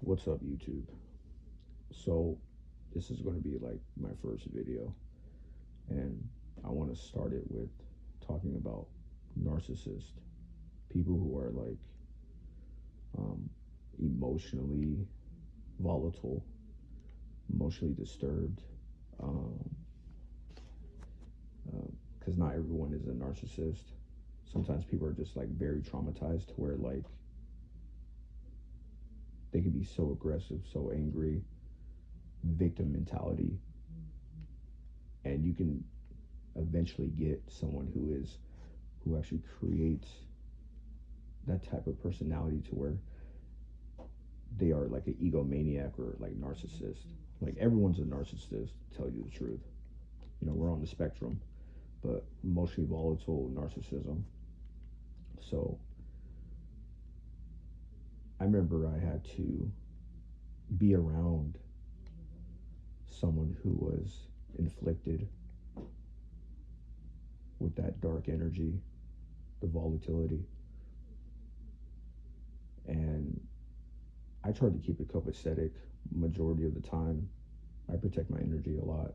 What's up, YouTube? So, this is going to be like my first video, and I want to start it with talking about narcissists, people who are like um, emotionally volatile, emotionally disturbed, because not everyone is a narcissist. Sometimes people are just like very traumatized to where like they can be so aggressive, so angry, victim mentality, and you can eventually get someone who actually creates that type of personality to where they are like an egomaniac or like narcissist. Like everyone's a narcissist, to tell you the truth. You know, we're on the spectrum, but emotionally volatile narcissism. So I remember I had to be around someone who was inflicted with that dark energy, the volatility, and I tried to keep it copacetic majority of the time. I protect my energy a lot,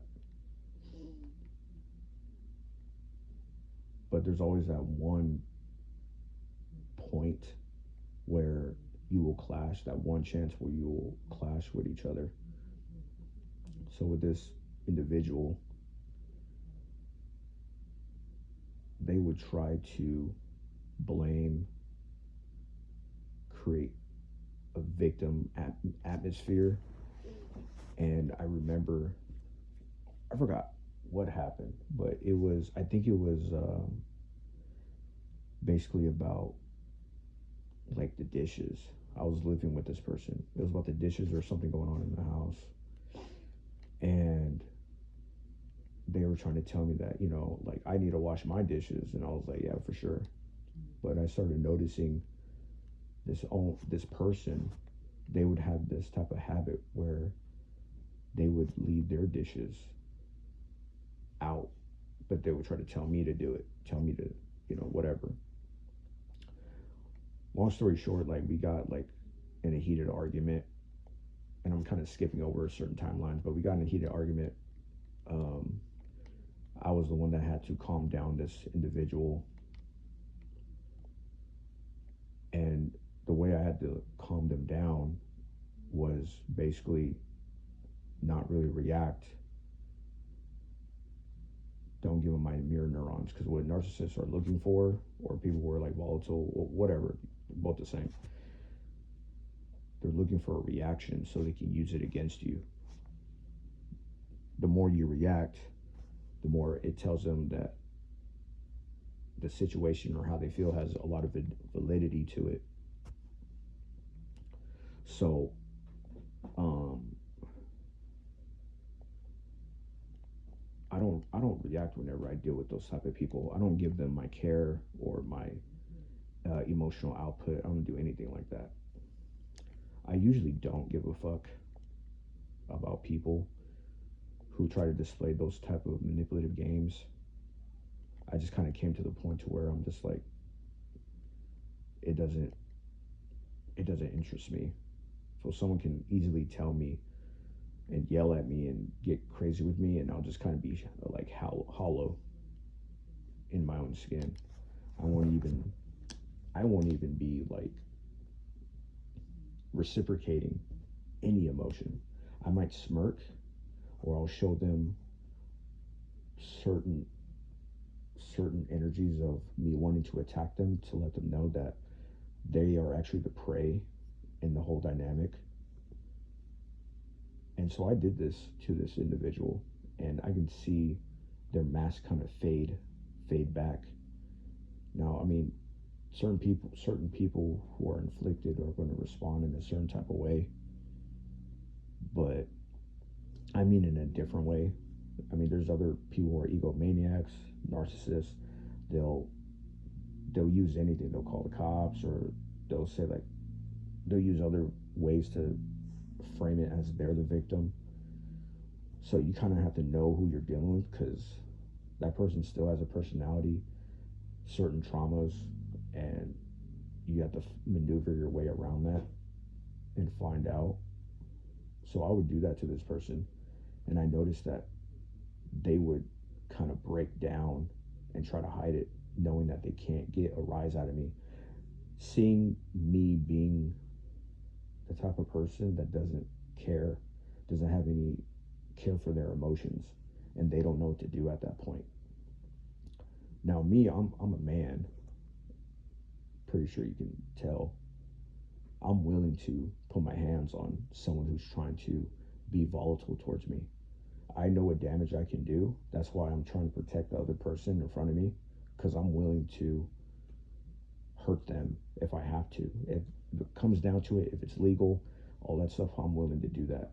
but there's always that one point where you will clash, that one chance where you will clash with each other. So with this individual, they would try to blame, create a victim atmosphere. And I remember, I forgot what happened, but I think it was basically about like the dishes. I was living with this person. It was about the dishes or something going on in the house. And they were trying to tell me that, like I need to wash my dishes. And I was like, yeah, for sure. But I started noticing this person, they would have this type of habit where they would leave their dishes out, but they would try to tell me to do it, tell me to, whatever. Long story short, like we got like in a heated argument, and I'm kind of skipping over certain timelines, but we got in a heated argument. Um, I was the one that had to calm down this individual, and the way I had to calm them down was basically not really react. Don't give them my mirror neurons, because what narcissists are looking for, or people who are like volatile or whatever, both the same. They're looking for a reaction so they can use it against you. The more you react, the more it tells them that the situation or how they feel has a lot of validity to it. So, I don't react whenever I deal with those type of people. I don't give them my care or my emotional output. I don't do anything like that. I usually don't give a fuck about people who try to display those type of manipulative games. I just kind of came to the point to where I'm just like, it doesn't interest me. So someone can easily tell me and yell at me and get crazy with me, and I'll just kind of be like hollow in my own skin. I won't even be like reciprocating any emotion. I might smirk, or I'll show them certain energies of me wanting to attack them to let them know that they are actually the prey in the whole dynamic. And so I did this to this individual, and I can see their mask kind of fade back. Now, I mean, certain people who are inflicted are going to respond in a certain type of way, but I mean in a different way. I mean, there's other people who are egomaniacs, narcissists. They'll use anything. They'll call the cops, or they'll say like they'll use other ways to frame it as they're the victim. So you kind of have to know who you're dealing with, because that person still has a personality, certain traumas, and you have to maneuver your way around that. and find out. So I would do that to this person, and I noticed that they would kind of break down and try to hide it, knowing that they can't get a rise out of me. Seeing me being the type of person that doesn't care, doesn't have any care for their emotions, and they don't know what to do at that point. Now, me, I'm a man. Pretty sure you can tell. I'm willing to put my hands on someone who's trying to be volatile towards me. I know what damage I can do. That's why I'm trying to protect the other person in front of me, because I'm willing to hurt them if I have to. If it comes down to it, if it's legal, all that stuff, I'm willing to do that.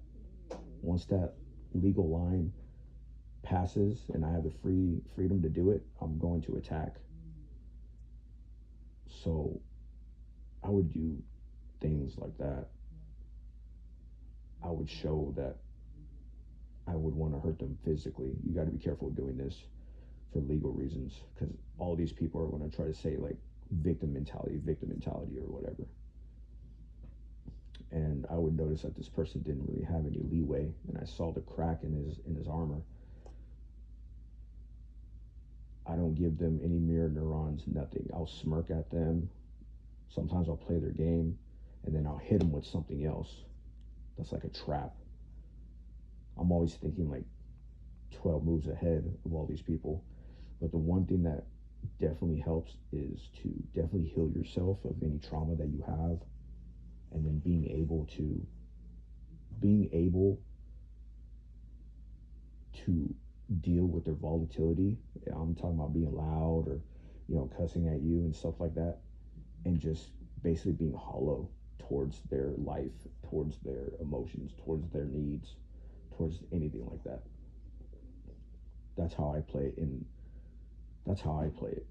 Once that legal line passes and I have the freedom to do it, I'm going to attack. So I would do things like that. I would show that I would want to hurt them physically. You got to be careful doing this for legal reasons, because all these people are going to try to say like victim mentality, or whatever. And I would notice that this person didn't really have any leeway, and I saw the crack in his armor. I don't give them any mirror neurons, nothing. I'll smirk at them. Sometimes I'll play their game, and then I'll hit them with something else. That's like a trap. I'm always thinking like 12 moves ahead of all these people. But the one thing that definitely helps is to definitely heal yourself of any trauma that you have, and then being able to deal with their volatility. I'm talking about being loud, or cussing at you and stuff like that, and just basically being hollow towards their life, towards their emotions, towards their needs, towards anything like that. That's how I play it, and that's how I play it.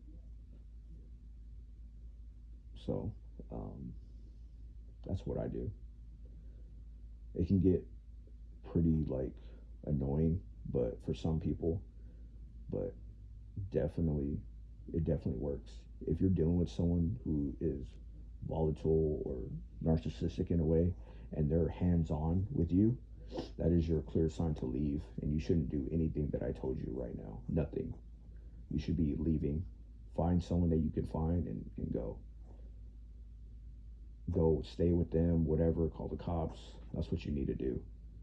So that's what I do. It can get pretty like annoying, but for some people, but definitely, it definitely works. If you're dealing with someone who is volatile or narcissistic in a way, and they're hands-on with you, that is your clear sign to leave, and you shouldn't do anything that I told you right now. Nothing. You should be leaving. Find someone that you can find, and go stay with them, whatever, call the cops. That's what you need to do.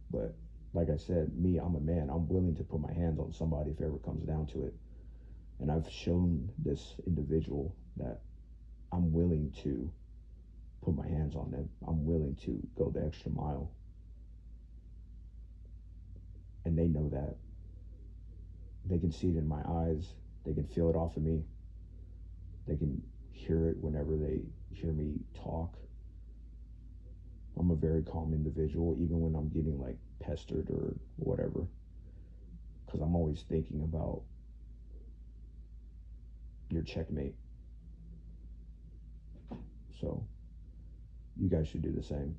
But like I said, me, I'm a man. I'm willing to put my hands on somebody if it ever comes down to it. And I've shown this individual that I'm willing to put my hands on them. I'm willing to go the extra mile. And they know that. They can see it in my eyes. They can feel it off of me. They can hear it whenever they hear me talk. I'm a very calm individual, even when I'm getting like pestered or whatever, because I'm always thinking about your checkmate. So you guys should do the same.